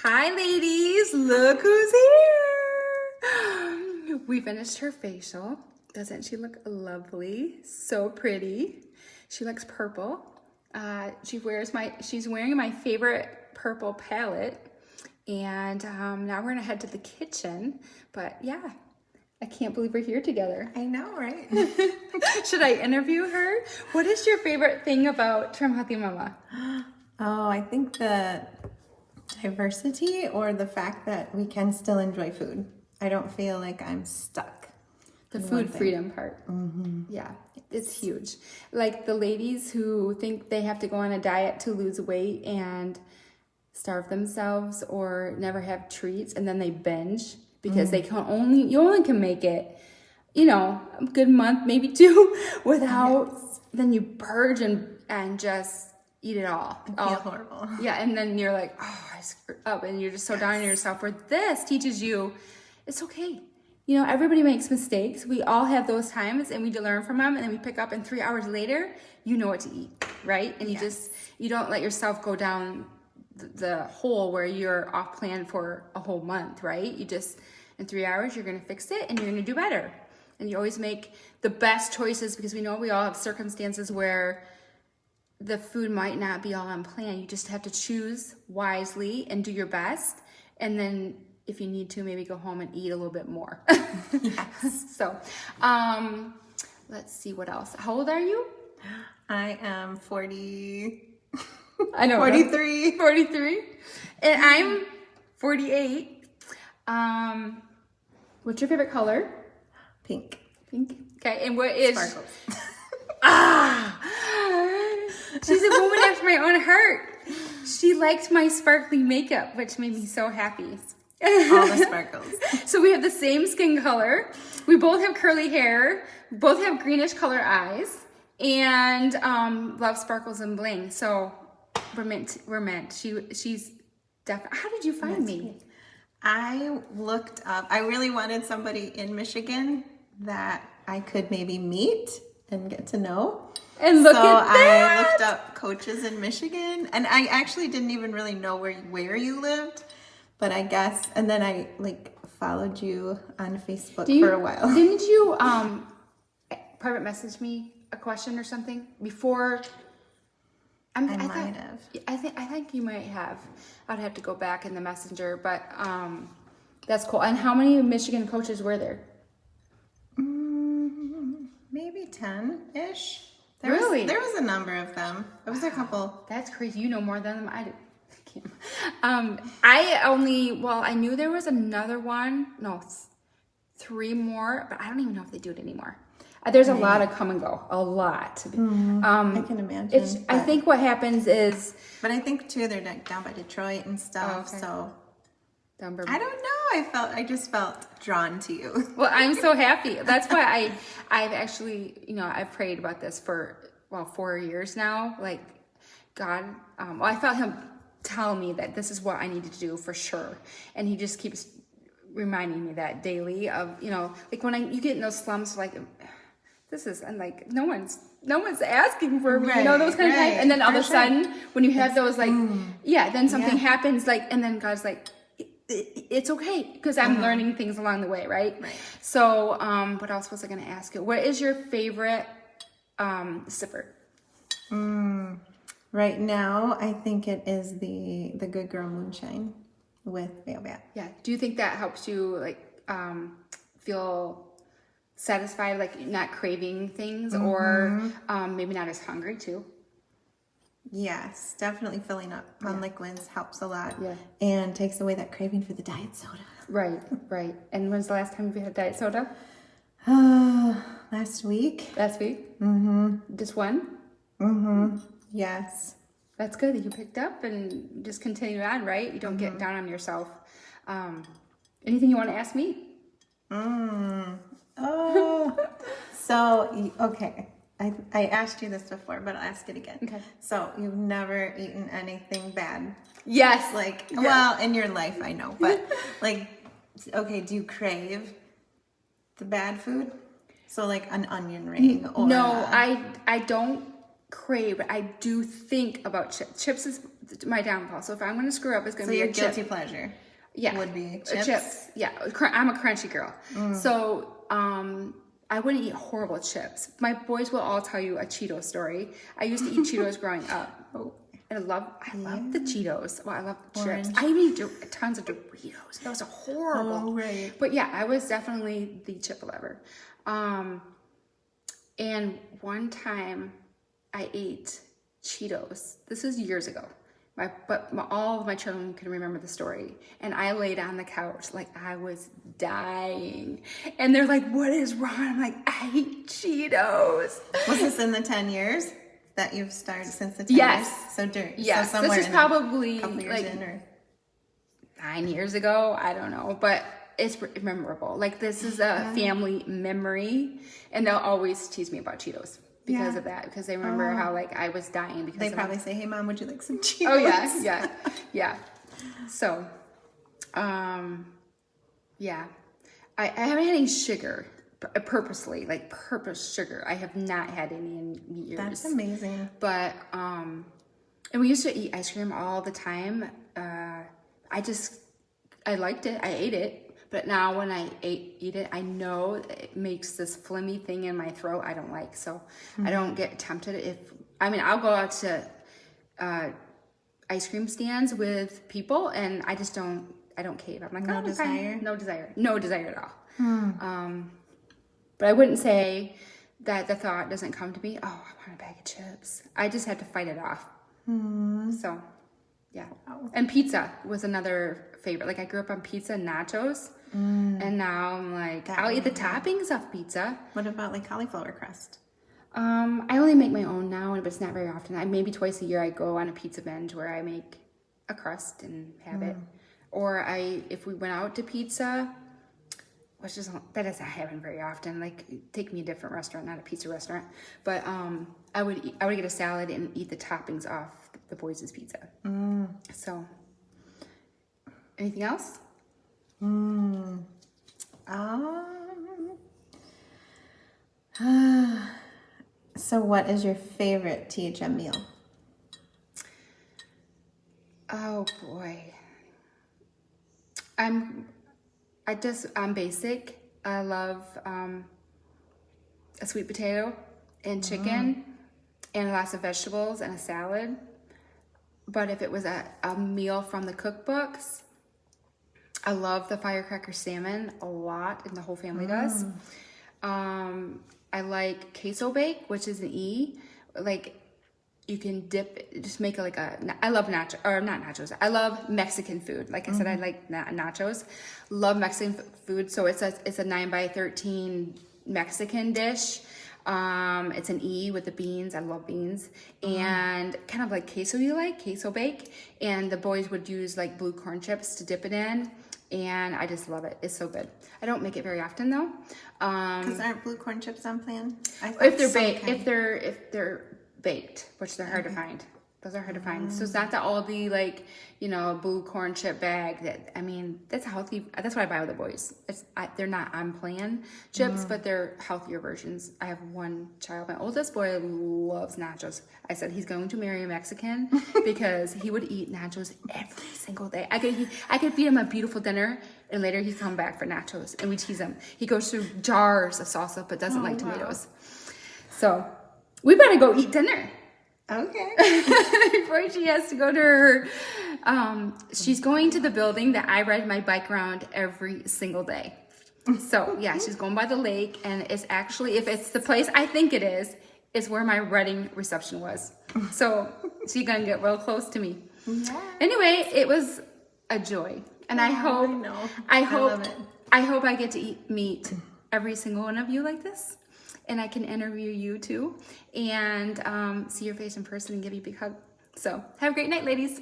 Hi ladies, look who's here. We finished her facial. Doesn't she look lovely? So pretty. She looks purple. She's wearing my favorite purple palette. And now we're gonna head to the kitchen. But yeah, I can't believe we're here together. I know, right? Should I interview her? What is your favorite thing about Trim Healthy Mama? Oh, I think the diversity or the fact that we can still enjoy food. I don't feel like I'm stuck. The food freedom part. Mm-hmm. Yeah, it's huge. Like the ladies who think they have to go on a diet to lose weight and starve themselves or never have treats, and then they binge because they you only can make it, a good month, maybe two, without, then you purge and just eat it all. I feel horrible. Yeah, and then you're like, oh, I screwed up, and you're just so down on yourself. Where this teaches you, it's okay. Everybody makes mistakes. We all have those times, and we learn from them, and then we pick up, and 3 hours later, you know what to eat, right? And you don't let yourself go down the hole where you're off plan for a whole month, right? You just, in 3 hours, you're going to fix it, and you're going to do better. And you always make the best choices, because we know we all have circumstances where the food might not be all on plan. You just have to choose wisely and do your best. And then if you need to, maybe go home and eat a little bit more. Yes. So, let's see what else. How old are you? I am 40. I know. 43. 43. And I'm 48. What's your favorite color? Pink. Pink. Okay. And what is... Sparkles. She's a woman after my own heart. She liked my sparkly makeup, which made me so happy. All the sparkles. So we have the same skin color. We both have curly hair. Both have greenish color eyes. And love sparkles and bling. So we're meant. She's definitely... How did you find me? I looked up. I really wanted somebody in Michigan that I could maybe meet and get to know. And look at that! I looked up coaches in Michigan, and I actually didn't even really know where you lived, but I guess, and then I followed you on Facebook for a while. Didn't you private message me a question or something before? I might have. I think you might have. I'd have to go back in the messenger, but that's cool. And how many Michigan coaches were there? Maybe 10-ish. There was a number of them. There was a couple. That's crazy. You know more than them. I do. I knew there was another one. No, 3 more, but I don't even know if they do it anymore. There's a lot of come and go. A lot. I can imagine. I think what happens is... But I think, too, they're down by Detroit and stuff, so... I don't know. I just felt drawn to you. Well, I'm so happy. That's why I've actually, I've prayed about this for 4 years now. Like, God, I felt Him tell me that this is what I need to do for sure, and He just keeps reminding me that daily. Of when you get in those slumps, this is, and no one's asking for me, those kind of times, and then all of a sudden when you have those then something happens, and then God's like, it's okay, because I'm learning things along the way, right? So, what else was I going to ask you? What is your favorite sipper? Right now, I think it is the Good Girl Moonshine with Baobab. Yeah. Do you think that helps you feel satisfied, not craving things, or maybe not as hungry too? Yes, definitely filling up on liquids helps a lot. Yeah. And takes away that craving for the diet soda. Right. And when's the last time you had diet soda? Last week. Last week? Just one? Yes. That's good that you picked up and just continue on, right? You don't get down on yourself. Anything you want to ask me? So, okay. I asked you this before, but I'll ask it again. Okay. So, you've never eaten anything bad? Yes. Well, in your life, I know. But, okay, do you crave the bad food? So, an onion ring or... No, I don't crave, but I do think about chips. Chips is my downfall. So if I'm going to screw up, it's going to be your a chip. guilty pleasure. Yeah. Would be Chips. chips. Yeah. I'm a crunchy girl. So, I wouldn't eat horrible chips. My boys will all tell you a Cheeto story. I used to eat Cheetos growing up. Oh. I love the Cheetos. Well, I love the Orange. chips. I even eat tons of Doritos. That was horrible. Oh, right. But yeah, I was definitely the chip lover. And one time I ate Cheetos. This was years ago. All of my children can remember the story. And I laid on the couch like I was dying. And they're like, what is wrong? I'm like, I hate Cheetos. Was this in the 10 years that you've started since the 10 Yes. years? So during, Yes, so somewhere this is in probably a couple years like in, or 9 years ago. I don't know, but it's memorable. Like this is a family memory, and they'll always tease me about Cheetos because of that. Because they remember how like I was dying because they of probably say, "Hey, Mom, would you like some Cheetos?" Oh yeah. So, yeah, I haven't had any sugar purposely, like purpose sugar. I have not had any in years. That's amazing. But and we used to eat ice cream all the time. I liked it. I ate it. But now when I eat it, I know it makes this phlegmy thing in my throat I don't like. So I don't get tempted. I'll go out to ice cream stands with people and I don't cave. I'm like, No oh, desire? fine. No desire at all. But I wouldn't say that the thought doesn't come to me, oh, I want a bag of chips. I just have to fight it off. So, yeah. Wow. And pizza was another favorite. Like I grew up on pizza and nachos. And now I'm like, I'll eat the toppings off pizza. What about like cauliflower crust? I only make my own now, but it's not very often. Maybe twice a year I go on a pizza binge where I make a crust and have it. Or if we went out to pizza, that doesn't happen very often. Like take me a different restaurant, not a pizza restaurant. But I would get a salad and eat the toppings off the boys' pizza. So, anything else? So what is your favorite THM meal? Oh boy. I'm basic. I love a sweet potato and chicken and lots of vegetables and a salad. But if it was a meal from the cookbooks, I love the firecracker salmon a lot, and the whole family does. I like queso bake, which is an E. Like you can just make it like I love not nachos. I love Mexican food. Like I said, I like nachos. Love Mexican food. So it's a 9x13 Mexican dish. It's an E with the beans. I love beans. And kind of like queso bake. And the boys would use like blue corn chips to dip it in. And I just love it. It's so good. I don't make it very often though. Because aren't blue corn chips on plan? If they're baked, which they're hard to find. Those are hard to find. So it's not that all the blue corn chip bag that's healthy. That's what I buy with the boys. They're not on plan chips, but they're healthier versions. I have one child. My oldest boy loves nachos. I said he's going to marry a Mexican because he would eat nachos every single day. I could feed him a beautiful dinner and later he'd come back for nachos and we tease him. He goes through jars of salsa but doesn't like tomatoes. So we better go eat dinner. Okay. Before she has to go to her, she's going to the building that I ride my bike around every single day. So yeah, she's going by the lake, and it's actually, if it's the place I think it is where my wedding reception was. So she's gonna get real close to me. Yeah. Anyway, it was a joy, and I hope I get to meet every single one of you like this. And I can interview you too and see your face in person and give you a big hug. So have a great night, ladies.